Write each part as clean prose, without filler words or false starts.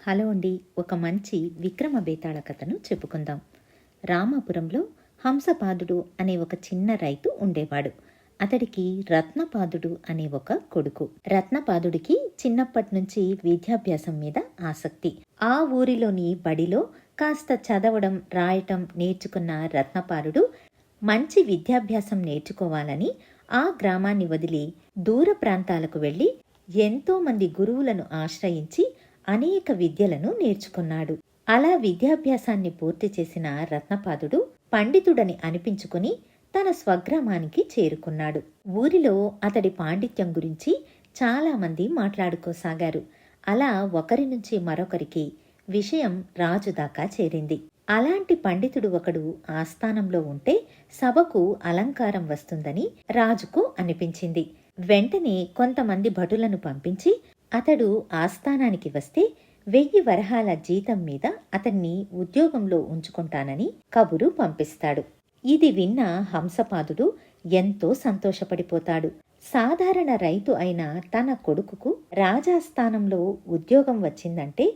Hello అండి. ఒక మంచి విక్రమ బేతాళ కథను చెప్పుకుందాం. రామాపురంలో హంసపాదుడు అనే ఒక చిన్న రైతు ఉండేవాడు. అతడికి రత్నపాదుడు అనే ఒక కొడుకు. రత్నపాదుడికి చిన్నప్పటి నుంచి విద్యాభ్యాసం మీద ఆసక్తి. ఆ ఊరిలోని బడిలో కాస్త చదవడం రాయటం నేర్చుకున్న రత్నపాలుడు మంచి విద్యాభ్యాసం నేర్చుకోవాలని ఆ గ్రామాన్ని వదిలి దూర ప్రాంతాలకు వెళ్ళి ఎంతో మంది గురువులను ఆశ్రయించి అనేక విద్యలను నేర్చుకున్నాడు. అలా విద్యాభ్యాసాన్ని పూర్తి చేసిన రత్నపాదుడు పండితుడని అనిపించుకుని తన స్వగ్రామానికి చేరుకున్నాడు. ఊరిలో అతడి పాండిత్యం గురించి చాలా మంది మాట్లాడుకోసాగారు. అలా ఒకరి నుంచి మరొకరికి విషయం రాజు దాకా చేరింది. అలాంటి పండితుడు ఒకడు ఆస్థానంలో ఉంటే సభకు అలంకారం వస్తుందని రాజుకు అనిపించింది. వెంటనే కొంతమంది భటులను పంపించి అతడు ఆస్థానానికి వస్తే 1000 వరహాల జీతం మీద అతన్ని ఉద్యోగంలో ఉంచుకుంటానని కబురు పంపిస్తాడు. ఇది విన్న హంసపాదుడు ఎంతో సంతోషపడిపోతాడు. సాధారణ రైతు అయిన తన కొడుకుకు రాజాస్థానంలో ఉద్యోగం వచ్చిందంటే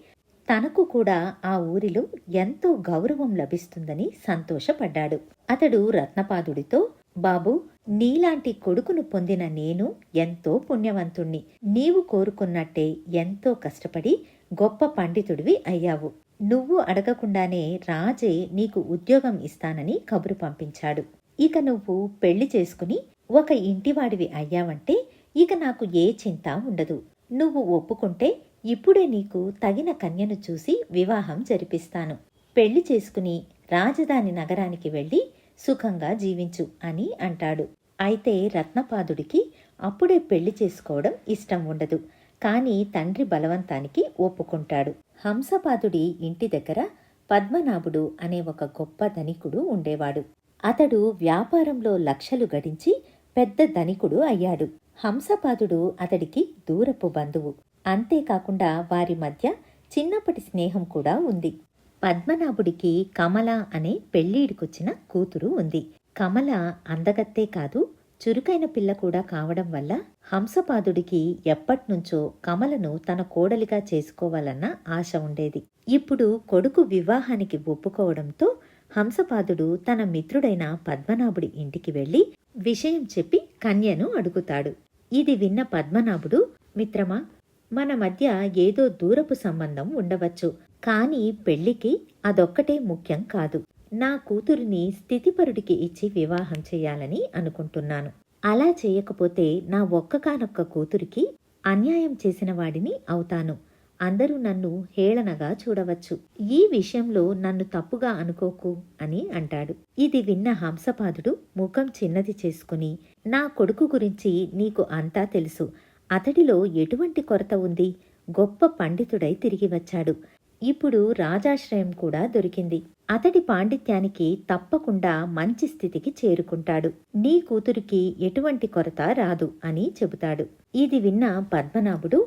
తనకు కూడా ఆ ఊరిలో ఎంతో గౌరవం లభిస్తుందని సంతోషపడ్డాడు. అతడు రత్నపాదుడితో, బాబు, నీలాంటి కొడుకును పొందిన నేను ఎంతో పుణ్యవంతుణ్ణి. నీవు కోరుకున్నట్టే ఎంతో కష్టపడి గొప్ప పండితుడివి అయ్యావు. నువ్వు అడగకుండానే రాజే నీకు ఉద్యోగం ఇస్తానని కబురు పంపించాడు. ఇక నువ్వు పెళ్లి చేసుకుని ఒక ఇంటివాడివి అయ్యావంటే ఇక నాకు ఏ చింత ఉండదు. నువ్వు ఒప్పుకుంటే ఇప్పుడే నీకు తగిన కన్యను చూసి వివాహం జరిపిస్తాను. పెళ్లి చేసుకుని రాజధాని నగరానికి వెళ్ళి సుఖంగా జీవించు అని అంటాడు. అయితే రత్నపాదుడికి అప్పుడే పెళ్లి చేసుకోవడం ఇష్టం ఉండదు. కానీ తండ్రి బలవంతానికి ఒప్పుకుంటాడు. హంసపాదుడి ఇంటి దగ్గర పద్మనాభుడు అనే ఒక గొప్ప ధనికుడు ఉండేవాడు. అతడు వ్యాపారంలో లక్షలు గడించి పెద్ద ధనికుడు అయ్యాడు. హంసపాదుడు అతడికి దూరపు బంధువు. అంతేకాకుండా వారి మధ్య చిన్నప్పటి స్నేహం కూడా ఉంది. పద్మనాభుడికి కమల అనే పెళ్ళీడికొచ్చిన కూతురు ఉంది. కమల అందగత్తే కాదు, చురుకైన పిల్ల కూడా కావడం వల్ల హంసపాదుడికి ఎప్పట్నుంచో కమలను తన కోడలిగా చేసుకోవాలన్న ఆశ ఉండేది. ఇప్పుడు కొడుకు వివాహానికి ఒప్పుకోవడంతో హంసపాదుడు తన మిత్రుడైన పద్మనాభుడి ఇంటికి వెళ్లి విషయం చెప్పి కన్యను అడుగుతాడు. ఇది విన్న పద్మనాభుడు, మిత్రమా, మన మధ్య ఏదో దూరపు సంబంధం ఉండవచ్చు, కానీ పెళ్లికి అదొక్కటే ముఖ్యం కాదు. నా కూతురిని స్థితిపరుడికి ఇచ్చి వివాహం చేయాలని అనుకుంటున్నాను. అలా చేయకపోతే నా ఒక్కగానొక్క కూతురికి అన్యాయం చేసిన వాడిని అవుతాను. అందరూ నన్ను హేళనగా చూడవచ్చు. ఈ విషయంలో నన్ను తప్పుగా అనుకోకు అని అంటాడు. ఇది విన్న హంసపాదుడు ముఖం చిన్నది చేసుకుని, నా కొడుకు గురించి నీకు అంతా తెలుసు. అతడిలో ఎటువంటి కొరత ఉంది? గొప్ప పండితుడై తిరిగి వచ్చాడు. ఇప్పుడు రాజాశ్రయం కూడా దొరికింది. అతడి పాండిత్యానికి తప్పకుండా మంచి స్థితికి చేరుకుంటాడు. నీ కూతురికి ఎటువంటి కొరత రాదు అని చెబుతాడు. ఇది విన్న పద్మనాభుడు,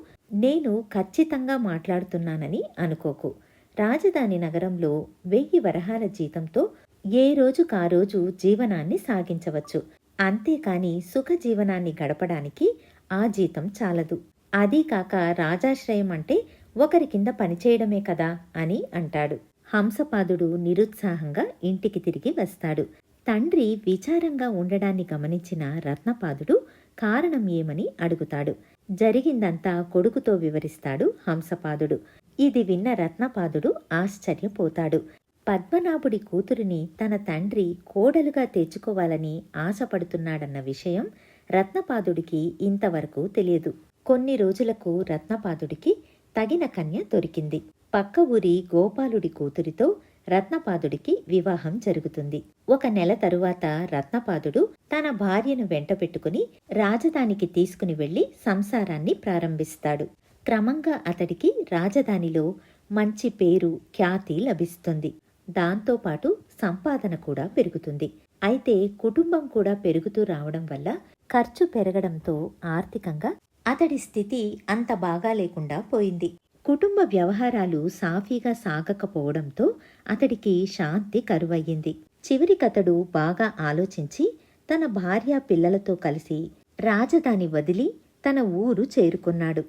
నేను ఖచ్చితంగా మాట్లాడుతున్నానని అనుకోకు. రాజధాని నగరంలో 1000 వరహాల జీతంతో ఏ రోజుకా రోజు జీవనాన్ని సాగించవచ్చు. అంతేకాని సుఖ జీవనాన్ని గడపడానికి ఆ జీతం చాలదు. అదీ కాక రాజాశ్రయం అంటే ఒకరి కింద పనిచేయడమే కదా అని అంటాడు. హంసపాదుడు నిరుత్సాహంగా ఇంటికి తిరిగి వస్తాడు. తండ్రి విచారంగా ఉండడాన్ని గమనించిన రత్నపాదుడు కారణం ఏమని అడుగుతాడు. జరిగిందంతా కొడుకుతో వివరిస్తాడు హంసపాదుడు. ఇది విన్న రత్నపాదుడు ఆశ్చర్యపోతాడు. పద్మనాభుడి కూతురిని తన తండ్రి కోడలుగా తెచ్చుకోవాలని ఆశపడుతున్నాడన్న విషయం రత్నపాదుడికి ఇంతవరకు తెలియదు. కొన్ని రోజులకు రత్నపాదుడికి తగిన కన్య దొరికింది. పక్క ఊరి గోపాలుడి కూతురితో రత్నపాదుడికి వివాహం జరుగుతుంది. 1 నెల తరువాత రత్నపాదుడు తన భార్యను వెంట పెట్టుకుని రాజధానికి తీసుకుని వెళ్లి సంసారాన్ని ప్రారంభిస్తాడు. క్రమంగా అతడికి రాజధానిలో మంచి పేరు, ఖ్యాతి లభిస్తుంది. దాంతోపాటు సంపాదన కూడా పెరుగుతుంది. అయితే కుటుంబం కూడా పెరుగుతూ రావడం వల్ల ఖర్చు పెరగడంతో ఆర్థికంగా అతడి స్థితి అంత బాగా లేకుండా పోయింది. కుటుంబ వ్యవహారాలు సాఫీగా సాగకపోవడంతో అతడికి శాంతి కరువయ్యింది. చివరికతడు బాగా ఆలోచించి తన భార్య పిల్లలతో కలిసి రాజధాని వదిలి తన ఊరు చేరుకున్నాడు.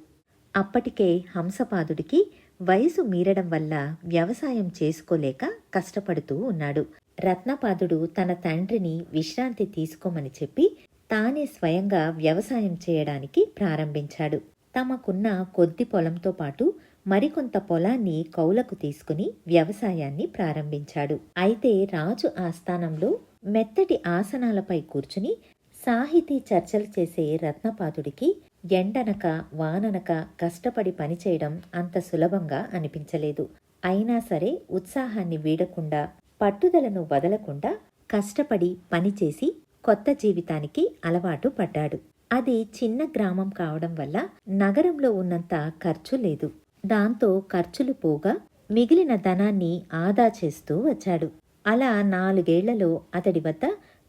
అప్పటికే హంసపాదుడికి వయసు మీరడం వల్ల వ్యవసాయం చేసుకోలేక కష్టపడుతూ ఉన్నాడు. రత్నపాదుడు తన తండ్రిని విశ్రాంతి తీసుకోమని చెప్పి తానే స్వయంగా వ్యవసాయం చేయడానికి ప్రారంభించాడు. తమకున్న కొద్ది పొలంతో పాటు మరికొంత పొలాన్ని కౌలకు తీసుకుని వ్యవసాయాన్ని ప్రారంభించాడు. అయితే రాజు ఆస్థానంలో మెత్తటి ఆసనాలపై కూర్చుని సాహితీ చర్చలు చేసే రత్నపాదుడికి ఎండనక వాననక కష్టపడి పనిచేయడం అంత సులభంగా అనిపించలేదు. అయినా సరే ఉత్సాహాన్ని వీడకుండా, పట్టుదలను వదలకుండా కష్టపడి పనిచేసి కొత్త జీవితానికి అలవాటు పడ్డాడు. అది చిన్న గ్రామం కావడం వల్ల నగరంలో ఉన్నంత ఖర్చు లేదు. దాంతో ఖర్చులు పోగా మిగిలిన ధనాన్ని ఆదా చేస్తూ వచ్చాడు. అలా 4 ఏళ్లలో అతడి వద్ద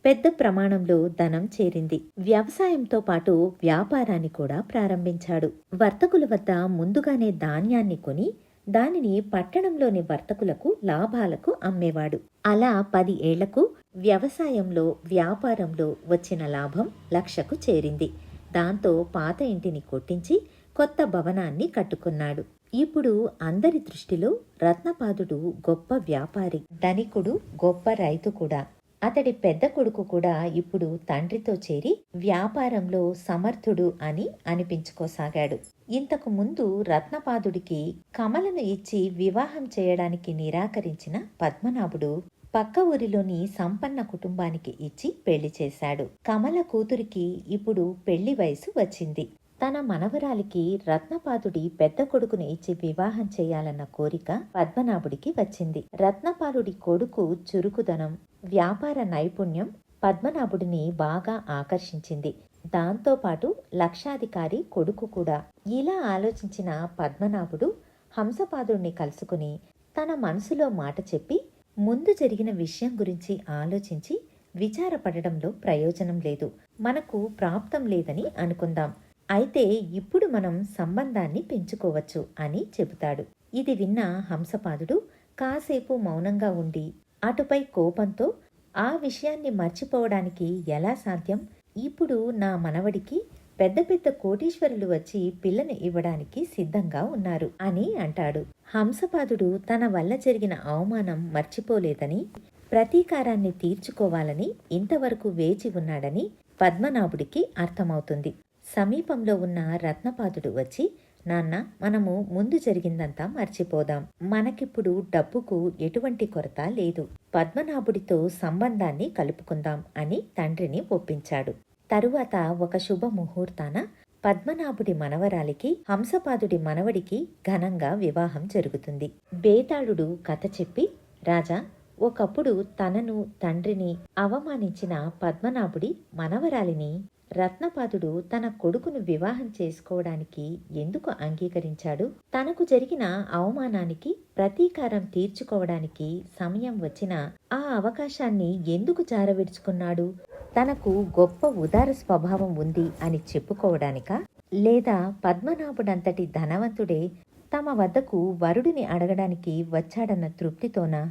పెద్ద ప్రమాణంలో ధనం చేరింది. వ్యవసాయంతో పాటు వ్యాపారాన్ని కూడా ప్రారంభించాడు. వర్తకుల వద్ద ముందుగానే ధాన్యాన్ని కొని దానిని పట్టణంలోని వర్తకులకు లాభాలకు అమ్మేవాడు. అలా 10 ఏళ్లకు వ్యవసాయంలో వ్యాపారంలో వచ్చిన లాభం 1,00,000కు చేరింది. దాంతో పాత ఇంటిని కొట్టించి కొత్త భవనాన్ని కట్టుకున్నాడు. ఇప్పుడు అందరి దృష్టిలో రత్నపాదుడు గొప్ప వ్యాపారి, ధనికుడు, గొప్ప రైతు కూడా. అతడి పెద్ద కొడుకు కూడా ఇప్పుడు తండ్రితో చేరి వ్యాపారంలో సమర్థుడు అని అనిపించుకోసాగాడు. ఇంతకు ముందు రత్నపాదుడికి కమలను ఇచ్చి వివాహం చేయడానికి నిరాకరించిన పద్మనాభుడు పక్క ఊరిలోని సంపన్న కుటుంబానికి ఇచ్చి పెళ్లి చేశాడు. కమల కూతురికి ఇప్పుడు పెళ్లి వయసు వచ్చింది. తన మనవరాలికి రత్నపాదుడి పెద్ద కొడుకుని ఇచ్చి వివాహం చేయాలన్న కోరిక పద్మనాభుడికి వచ్చింది. రత్నపాలుడి కొడుకు చురుకుదనం, వ్యాపార నైపుణ్యం పద్మనాభుడిని బాగా ఆకర్షించింది. దాంతోపాటు లక్షాధికారి కొడుకు కూడా. ఇలా ఆలోచించిన పద్మనాభుడు హంసపాదుడిని కలుసుకుని తన మనసులో మాట చెప్పి, ముందు జరిగిన విషయం గురించి ఆలోచించి విచారపడడంలో ప్రయోజనం లేదు, మనకు ప్రాప్తం లేదని అనుకుందాం. అయితే ఇప్పుడు మనం సంబంధాన్ని పెంచుకోవచ్చు అని చెబుతాడు. ఇది విన్న హంసపాదుడు కాసేపు మౌనంగా ఉండి అటుపై కోపంతో, ఆ విషయాన్ని మర్చిపోవడానికి ఎలా సాధ్యం? ఇప్పుడు నా మనవడికి పెద్ద పెద్ద కోటీశ్వరులు వచ్చి పిల్లని ఇవ్వడానికి సిద్ధంగా ఉన్నారు అని అంటాడు. హంసపాదుడు తన వల్ల జరిగిన అవమానం మర్చిపోలేదని, ప్రతీకారాన్ని తీర్చుకోవాలని ఇంతవరకు వేచి ఉన్నాడని పద్మనాభుడికి అర్థమవుతుంది. సమీపంలో ఉన్న రత్నపాదుడు వచ్చి, నాన్న, మనము ముందు జరిగిందంతా మర్చిపోదాం. మనకిప్పుడు డబ్బుకు ఎటువంటి కొరత లేదు. పద్మనాభుడితో సంబంధాన్ని కలుపుకుందాం అని తండ్రిని ఒప్పించాడు. తరువాత ఒక శుభ ముహూర్తాన పద్మనాభుడి మనవరాలికి హంసపాదుడి మనవడికి ఘనంగా వివాహం జరుగుతుంది. బేతాళుడు కథ చెప్పి, రాజా, ఒకప్పుడు తనను తండ్రిని అవమానించిన పద్మనాభుడి మనవరాలిని రత్నపాదుడు తన కొడుకును వివాహం చేసుకోవడానికి ఎందుకు అంగీకరించాడు? తనకు జరిగిన అవమానానికి ప్రతీకారం తీర్చుకోవడానికి సమయం వచ్చిన ఆ అవకాశాన్ని ఎందుకు జారవిడుచుకున్నాడు? తనకు గొప్ప ఉదార స్వభావం ఉంది అని చెప్పుకోవడానికా? లేదా పద్మనాభుడంతటి ధనవంతుడే తమ వద్దకు వరుడిని అడగడానికి వచ్చాడన్న తృప్తితోనా?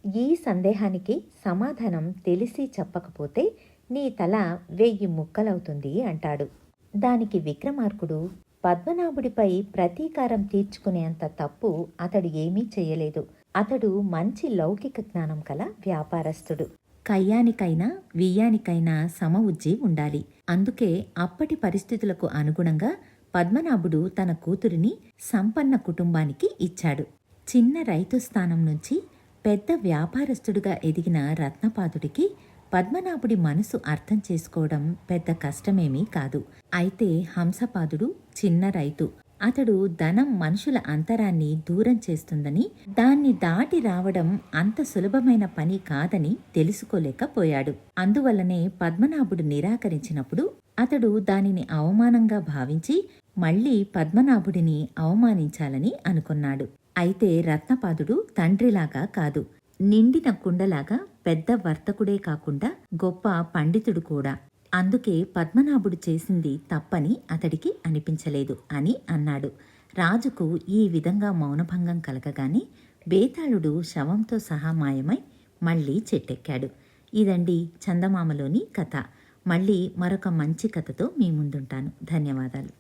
ఈ సందేహానికి సమాధానం తెలిసి చెప్పకపోతే నీ తల 1000 ముక్కలవుతుంది అంటాడు. దానికి విక్రమార్కుడు, పద్మనాభుడిపై ప్రతీకారం తీర్చుకునేంత తప్పు అతడు ఏమీ చేయలేదు. అతడు మంచి లౌకిక జ్ఞానం కల వ్యాపారస్తుడు. కయ్యానికైనా వియ్యానికైనా సమఉజ్జి ఉండాలి. అందుకే అప్పటి పరిస్థితులకు అనుగుణంగా పద్మనాభుడు తన కూతురిని సంపన్న కుటుంబానికి ఇచ్చాడు. చిన్న రైతు స్థానం నుంచి పెద్ద వ్యాపారస్తుడుగా ఎదిగిన రత్నపాదుడికి పద్మనాభుడి మనసు అర్థం చేసుకోవడం పెద్ద కష్టమేమీ కాదు. అయితే హంసపాదుడు చిన్న రైతు. అతడు ధనం మనుషుల అంతరాన్ని దూరం చేస్తుందని, దాన్ని దాటి రావడం అంత సులభమైన పని కాదని తెలుసుకోలేకపోయాడు. అందువల్లనే పద్మనాభుడు నిరాకరించినప్పుడు అతడు దానిని అవమానంగా భావించి మళ్లీ పద్మనాభుడిని అవమానించాలని అనుకున్నాడు. అయితే రత్నపాదుడు తండ్రిలాగా కాదు, నిండిన కుండలాగా పెద్ద వర్తకుడే కాకుండా గొప్ప పండితుడు కూడా. అందుకే పద్మనాభుడు చేసింది తప్పని అతడికి అనిపించలేదు అని అన్నాడు. రాజుకు ఈ విధంగా మౌనభంగం కలగగానే బేతాళుడు శవంతో సహా మాయమై మళ్లీ చెట్టెక్కాడు. ఇదండి చందమామలోని కథ. మళ్ళీ మరొక మంచి కథతో మీ ముందుంటాను. ధన్యవాదాలు.